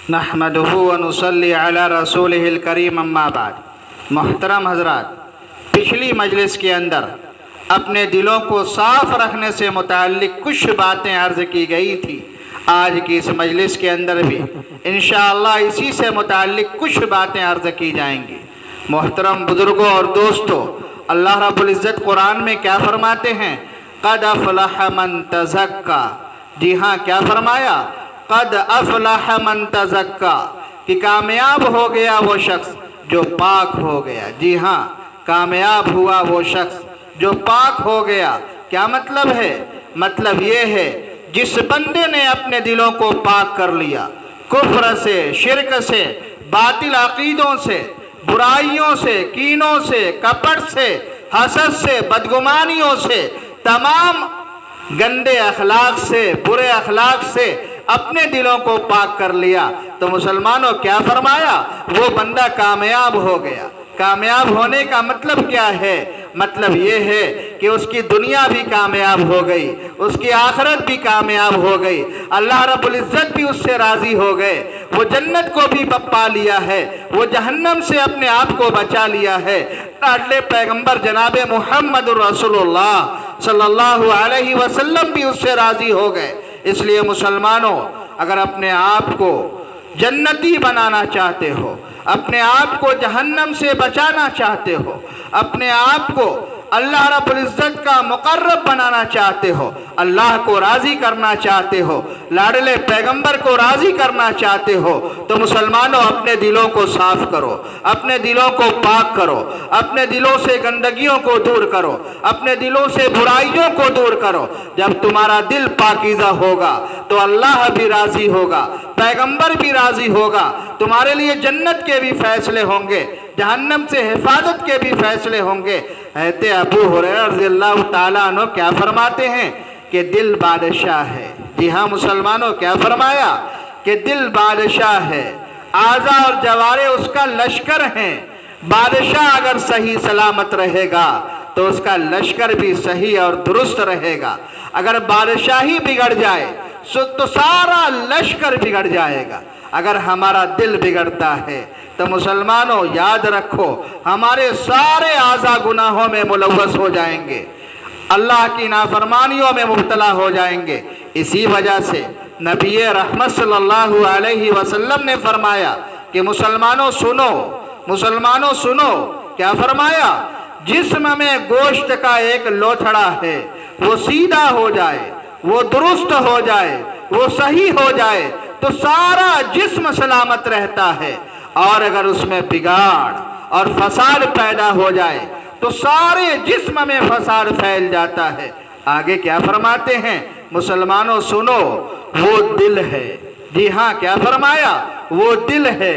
نحمدہ ونصلی علی رسولہ الکریم اما بعد۔ محترم حضرات، پچھلی مجلس کے اندر اپنے دلوں کو صاف رکھنے سے متعلق کچھ باتیں عرض کی گئی تھی۔ آج کی اس مجلس کے اندر بھی انشاءاللہ اسی سے متعلق کچھ باتیں عرض کی جائیں گی۔ محترم بزرگوں اور دوستوں، اللہ رب العزت قرآن میں کیا فرماتے ہیں؟ قد افلح من تزکا۔ جی ہاں، کیا فرمایا؟ قد افلح من تزکا، کہ کامیاب ہو گیا وہ شخص جو پاک ہو گیا۔ جی ہاں، کامیاب ہوا وہ شخص جو پاک ہو گیا۔ کیا مطلب ہے؟ مطلب یہ ہے جس بندے نے اپنے دلوں کو پاک کر لیا کفر سے، شرک سے، باطل عقیدوں سے، برائیوں سے، کینوں سے، کپٹ سے، حسد سے، بدگمانیوں سے، تمام گندے اخلاق سے، برے اخلاق سے اپنے دلوں کو پاک کر لیا، تو مسلمانوں کیا فرمایا؟ وہ بندہ کامیاب ہو گیا۔ کامیاب ہونے کا مطلب کیا ہے؟ مطلب یہ ہے کہ اس کی دنیا بھی کامیاب ہو گئی، اس کی آخرت بھی کامیاب ہو گئی، اللہ رب العزت بھی اس سے راضی ہو گئے، وہ جنت کو بھی پا لیا ہے، وہ جہنم سے اپنے آپ کو بچا لیا ہے۔ لاڈلے پیغمبر جناب محمد رسول اللہ صلی اللہ علیہ وسلم بھی اس سے راضی ہو گئے۔ اس لیے مسلمانوں، اگر اپنے آپ کو جنتی بنانا چاہتے ہو، اپنے آپ کو جہنم سے بچانا چاہتے ہو، اپنے آپ کو اللہ رب العزت کا مقرب بنانا چاہتے ہو، اللہ کو راضی کرنا چاہتے ہو، لاڈلے پیغمبر کو راضی کرنا چاہتے ہو، تو مسلمانوں اپنے دلوں کو صاف کرو، اپنے دلوں کو پاک کرو، اپنے دلوں سے گندگیوں کو دور کرو، اپنے دلوں سے برائیوں کو دور کرو۔ جب تمہارا دل پاکیزہ ہوگا تو اللہ بھی راضی ہوگا، پیغمبر بھی راضی ہوگا، تمہارے لیے جنت کے بھی فیصلے ہوں گے، جہنم سے حفاظت کے بھی فیصلے ہوں گے۔ حضرت ابو ہریرہ رضی اللہ تعالیٰ عنہ کیا فرماتے ہیں کہ دل بادشاہ ہے۔ جی ہاں مسلمانوں، کیا فرمایا؟ کہ دل بادشاہ ہے، اعضاء اور جوارے اس کا لشکر ہیں۔ بادشاہ اگر صحیح سلامت رہے گا تو اس کا لشکر بھی صحیح اور درست رہے گا۔ اگر بادشاہی بگڑ جائے تو سارا لشکر بگڑ جائے گا۔ اگر ہمارا دل بگڑتا ہے تو مسلمانوں یاد رکھو، ہمارے سارے اعضاء گناہوں میں ملوث ہو جائیں گے، اللہ کی نافرمانیوں میں مبتلا ہو جائیں گے۔ اسی وجہ سے نبی رحمت صلی اللہ علیہ وسلم نے فرمایا کہ مسلمانوں سنو، مسلمانوں سنو۔ کیا فرمایا؟ جسم میں گوشت کا ایک لوتھڑا ہے، وہ سیدھا ہو جائے، وہ درست ہو جائے، وہ صحیح ہو جائے تو سارا جسم سلامت رہتا ہے، اور اگر اس میں بگاڑ اور فساد پیدا ہو جائے تو سارے جسم میں فساد پھیل جاتا ہے۔ آگے کیا فرماتے ہیں؟ مسلمانوں سنو، وہ دل ہے۔ جی ہاں، کیا فرمایا؟ وہ دل ہے۔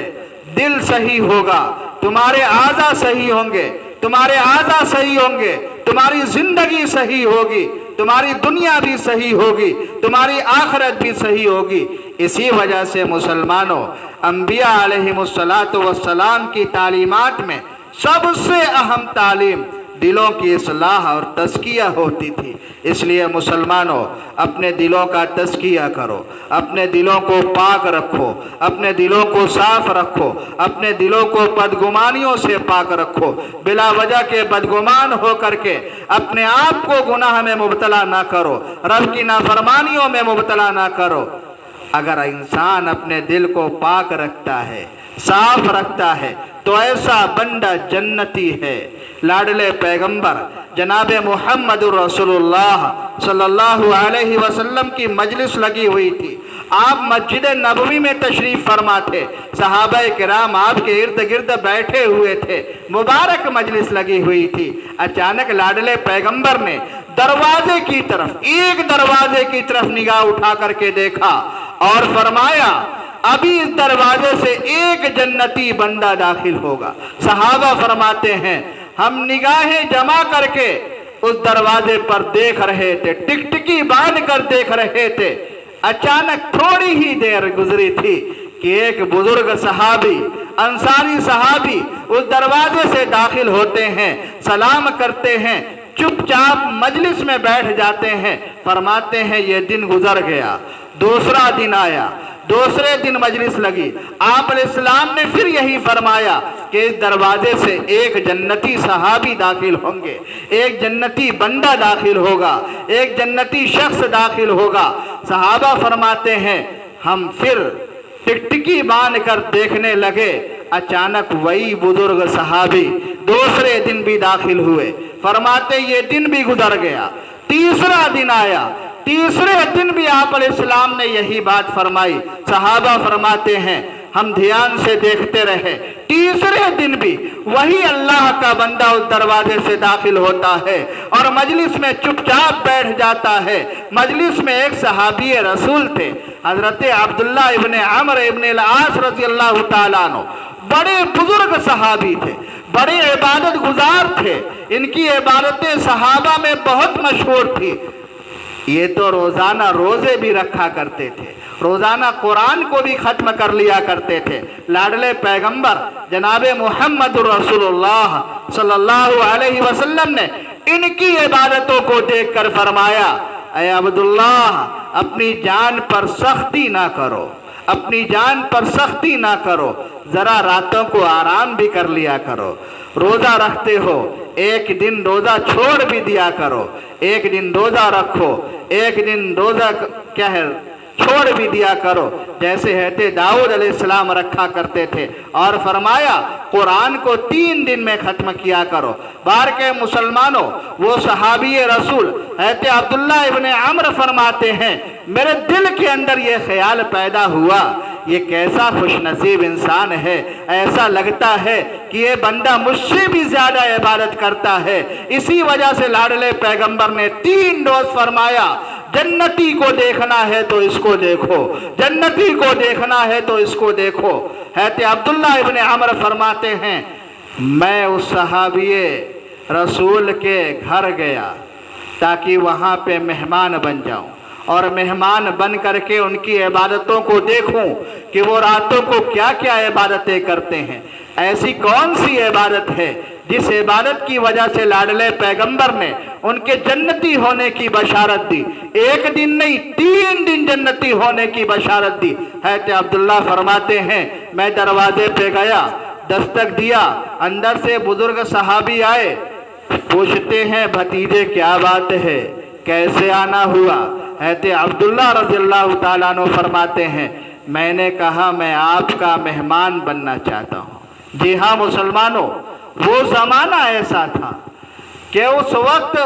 دل صحیح ہوگا، تمہارے اعضاء صحیح ہوں گے، تمہارے اعضاء صحیح ہوں گے، تمہاری زندگی صحیح ہوگی، تمہاری دنیا بھی صحیح ہوگی، تمہاری آخرت بھی صحیح ہوگی۔ اسی وجہ سے مسلمانوں، انبیاء علیہم السلام کی تعلیمات میں سب سے اہم تعلیم دلوں کی اصلاح اور تزکیہ ہوتی تھی۔ اس لیے مسلمانوں اپنے دلوں کا تزکیہ کرو، اپنے دلوں کو پاک رکھو، اپنے دلوں کو صاف رکھو، اپنے دلوں کو بدگمانیوں سے پاک رکھو۔ بلا وجہ کے بدگمان ہو کر کے اپنے آپ کو گناہ میں مبتلا نہ کرو، رب کی نافرمانیوں میں مبتلا نہ کرو۔ اگر انسان اپنے دل کو پاک رکھتا ہے، صاف رکھتا ہے، تو ایسا بندہ جنتی ہے۔ لاڈلے پیغمبر جناب محمد رسول اللہ صلی اللہ علیہ وسلم کی مجلس لگی ہوئی تھی۔ آپ مسجد نبوی میں تشریف فرما تھے، صحابہ کرام آپ کے ارد گرد بیٹھے ہوئے تھے، مبارک مجلس لگی ہوئی تھی۔ اچانک لاڈلے پیغمبر نے دروازے کی طرف، ایک دروازے کی طرف نگاہ اٹھا کر کے دیکھا اور فرمایا ابھی اس دروازے سے ایک جنتی بندہ داخل ہوگا۔ صحابہ فرماتے ہیں ہم نگاہیں جمع کر کے اس دروازے پر دیکھ رہے تھے، ٹکٹکی باندھ کر دیکھ رہے تھے۔ اچانک تھوڑی ہی دیر گزری تھی کہ ایک بزرگ صحابی، انصاری صحابی اس دروازے سے داخل ہوتے ہیں، سلام کرتے ہیں، چپ چاپ مجلس میں بیٹھ جاتے ہیں، فرماتے ہیں یہ دن گزر گیا، دوسرا دن آیا، دوسرے دن مجلس لگی، آپ علیہ السلام نے پھر یہی فرمایا کہ اس دروازے سے ایک جنتی صحابی داخل ہوں گے، ایک جنتی بندہ داخل ہوگا، ایک جنتی شخص داخل ہوگا۔ صحابہ فرماتے ہیں ہم پھر ٹکٹکی باندھ کر دیکھنے لگے، اچانک وہی بزرگ صحابی دوسرے دن بھی داخل ہوئے۔ فرماتے یہ دن بھی گزر گیا، تیسرا دن آیا، تیسرے دن بھی آپ علیہ السلام نے یہی بات فرمائی۔ صحابہ فرماتے ہیں ہم دھیان سے دیکھتے رہے، تیسرے دن بھی وہی اللہ کا بندہ اس دروازے سے داخل ہوتا ہے اور مجلس میں چپ چاپ بیٹھ جاتا ہے۔ مجلس میں ایک صحابی رسول تھے، حضرت عبداللہ ابن عمرو ابن العاص رضی اللہ تعالیٰ عنہ، بڑے بزرگ صحابی تھے، بڑے عبادت گزار تھے، ان کی عبادتیں صحابہ میں بہت مشہور تھی۔ یہ تو روزانہ روزے بھی رکھا کرتے تھے، روزانہ قرآن کو بھی ختم کر لیا کرتے تھے۔ لاڈلے پیغمبر جناب محمد رسول اللہ صلی اللہ علیہ وسلم نے ان کی عبادتوں کو دیکھ کر فرمایا اے عبداللہ اپنی جان پر سختی نہ کرو، اپنی جان پر سختی نہ کرو، ذرا راتوں کو آرام بھی کر لیا کرو، روزہ رکھتے ہو ایک دن روزہ چھوڑ بھی دیا کرو، ایک دن روزہ رکھو، ایک دن روزہ کیا ہے چھوڑ بھی دیا کرو، جیسے حضرت داؤد علیہ السلام رکھا کرتے تھے۔ اور فرمایا قرآن کو 3 دن میں ختم کیا کرو۔ بار کے مسلمانوں، وہ صحابی رسول حضرت عبداللہ ابن عمرو فرماتے ہیں میرے دل کے اندر یہ خیال پیدا ہوا یہ کیسا خوش نصیب انسان ہے، ایسا لگتا ہے کہ یہ بندہ مجھ سے بھی زیادہ عبادت کرتا ہے۔ اسی وجہ سے لاڈلے پیغمبر نے 3 روز فرمایا جنتی کو دیکھنا ہے تو اس کو دیکھو، جنتی کو دیکھنا ہے تو اس کو دیکھو۔ حضرت عبداللہ ابن عمرو فرماتے ہیں میں اس صحابی رسول کے گھر گیا تاکہ وہاں پہ مہمان بن جاؤں اور مہمان بن کر کے ان کی عبادتوں کو دیکھوں کہ وہ راتوں کو کیا کیا عبادتیں کرتے ہیں۔ ایسی کون سی عبادت ہے جس عبادت کی وجہ سے لاڈلے پیغمبر نے ان کے جنتی ہونے کی بشارت دی، ایک دن نہیں 3 دن جنتی ہونے کی بشارت دی۔ حضرت عبداللہ فرماتے ہیں میں دروازے پہ گیا، دستک دیا، اندر سے بزرگ صحابی آئے، پوچھتے ہیں بھتیجے کیا بات ہے، کیسے آنا ہوا؟ حضرت عبداللہ رضی اللہ تعالیٰ عنہ فرماتے ہیں میں نے کہا میں آپ کا مہمان بننا چاہتا ہوں۔ جی ہاں مسلمانوں، وہ زمانہ ایسا تھا کہ اس وقت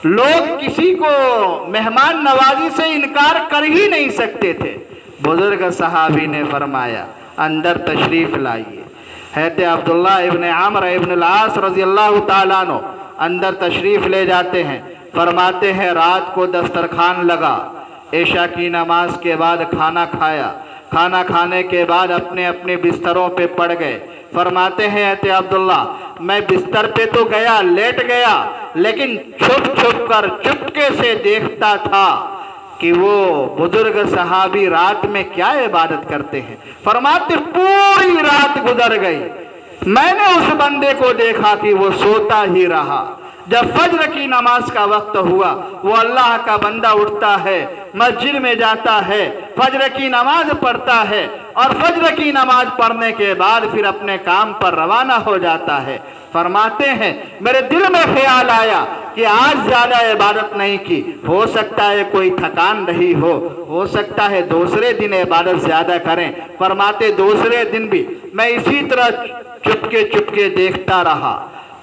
لوگ کسی کو مہمان نوازی سے انکار کر ہی نہیں سکتے تھے۔ بزرگ صحابی نے فرمایا اندر تشریف لائیے۔ حضرت عبداللہ ابن عمرو ابن العاص رضی اللہ تعالیٰ عنہ اندر تشریف لے جاتے ہیں۔ فرماتے ہیں رات کو دسترخوان لگا، عشاء کی نماز کے بعد کھانا کھایا، کھانا کھانے کے بعد اپنے اپنے بستروں پہ پڑ گئے۔ فرماتے ہیں حضرت عبداللہ میں بستر پہ تو گیا، لیٹ گیا، لیکن چھپ چھپ کر چپکے سے دیکھتا تھا کہ وہ بزرگ صحابی رات میں کیا عبادت کرتے ہیں۔ فرماتے پوری رات گزر گئی، میں نے اس بندے کو دیکھا کہ وہ سوتا ہی رہا۔ جب فجر کی نماز کا وقت ہوا وہ اللہ کا بندہ اٹھتا ہے، مسجد میں جاتا ہے، فجر کی نماز پڑھتا ہے اور فجر کی نماز پڑھنے کے بعد پھر اپنے کام پر روانہ ہو جاتا ہے۔ فرماتے ہیں میرے دل میں خیال آیا کہ آج زیادہ عبادت نہیں کی، ہو سکتا ہے کوئی تھکان رہی ہو سکتا ہے دوسرے دن عبادت زیادہ کریں۔ فرماتے دوسرے دن بھی میں اسی طرح چپکے دیکھتا رہا،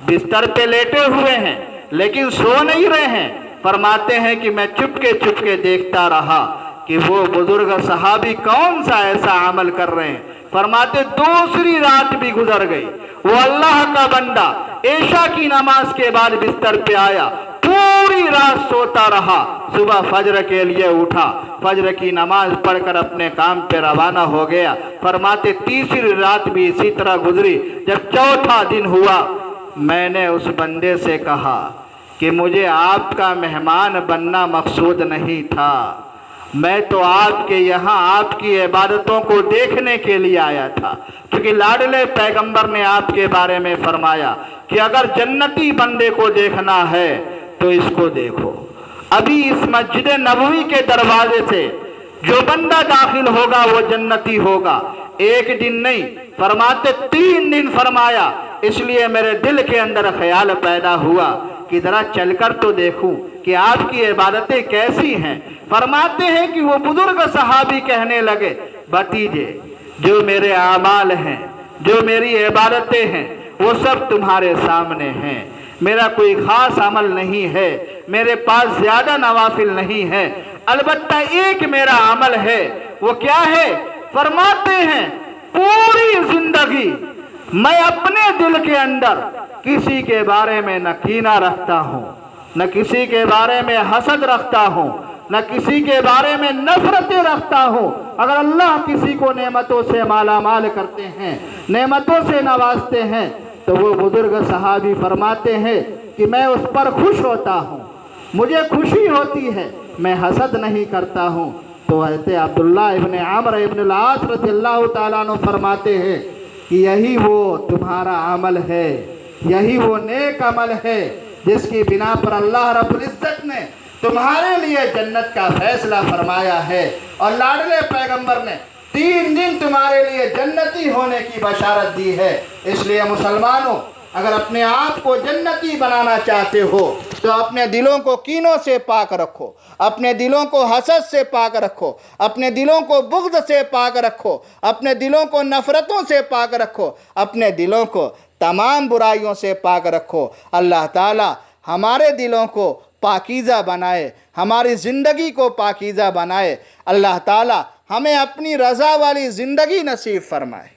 بستر پہ لیٹے ہوئے ہیں لیکن سو نہیں رہے ہیں۔ فرماتے ہیں کہ میں چپکے دیکھتا رہا کہ وہ بزرگ صحابی کون سا ایسا عمل کر رہے ہیں۔ فرماتے دوسری رات بھی گزر گئی، وہ اللہ کا بندہ عشاء کی نماز کے بعد بستر پہ آیا، پوری رات سوتا رہا، صبح فجر کے لیے اٹھا، فجر کی نماز پڑھ کر اپنے کام پہ روانہ ہو گیا۔ فرماتے تیسری رات بھی اسی طرح گزری۔ جب چوتھا دن ہوا میں نے اس بندے سے کہا کہ مجھے آپ کا مہمان بننا مقصود نہیں تھا، میں تو آپ کے یہاں آپ کی عبادتوں کو دیکھنے کے لیے آیا تھا، کیونکہ لاڈلے پیغمبر نے آپ کے بارے میں فرمایا کہ اگر جنتی بندے کو دیکھنا ہے تو اس کو دیکھو۔ ابھی اس مسجد نبوی کے دروازے سے جو بندہ داخل ہوگا وہ جنتی ہوگا۔ ایک دن نہیں فرماتے 3 دن فرمایا، اس لیے میرے دل کے اندر خیال پیدا ہوا کہ ذرا چل کر تو دیکھوں کہ آپ کی عبادتیں کیسی ہیں۔ فرماتے ہیں کہ وہ بزرگ صحابی کہنے لگے، بھتیجے جو میرے اعمال ہیں، جو میری عبادتیں ہیں، وہ سب تمہارے سامنے ہیں۔ میرا کوئی خاص عمل نہیں ہے، میرے پاس زیادہ نوافل نہیں ہے، البتہ ایک میرا عمل ہے۔ وہ کیا ہے؟ فرماتے ہیں پوری زندگی میں اپنے دل کے اندر کسی کے بارے میں نہ کینہ رکھتا ہوں، نہ کسی کے بارے میں حسد رکھتا ہوں، نہ کسی کے بارے میں نفرتیں رکھتا ہوں۔ اگر اللہ کسی کو نعمتوں سے مالا مال کرتے ہیں، نعمتوں سے نوازتے ہیں، تو وہ بزرگ صحابی فرماتے ہیں کہ میں اس پر خوش ہوتا ہوں، مجھے خوشی ہوتی ہے، میں حسد نہیں کرتا ہوں۔ تو حضرت عبداللہ ابن عمرو ابن العاص رضی اللہ تعالیٰ عنہ فرماتے ہیں کہ یہی وہ تمہارا عمل ہے، یہی وہ نیک عمل ہے جس کی بنا پر اللہ رب العزت نے تمہارے لیے جنت کا فیصلہ فرمایا ہے، اور لاڈلے پیغمبر نے 3 دن تمہارے لیے جنتی ہونے کی بشارت دی ہے۔ اس لیے مسلمانوں، اگر اپنے آپ کو جنتی بنانا چاہتے ہو تو اپنے دلوں کو کینوں سے پاک رکھو، اپنے دلوں کو حسد سے پاک رکھو، اپنے دلوں کو بغض سے پاک رکھو، اپنے دلوں کو نفرتوں سے پاک رکھو، اپنے دلوں کو تمام برائیوں سے پاک رکھو۔ اللہ تعالی ہمارے دلوں کو پاکیزہ بنائے، ہماری زندگی کو پاکیزہ بنائے۔ اللہ تعالی ہمیں اپنی رضا والی زندگی نصیب فرمائے۔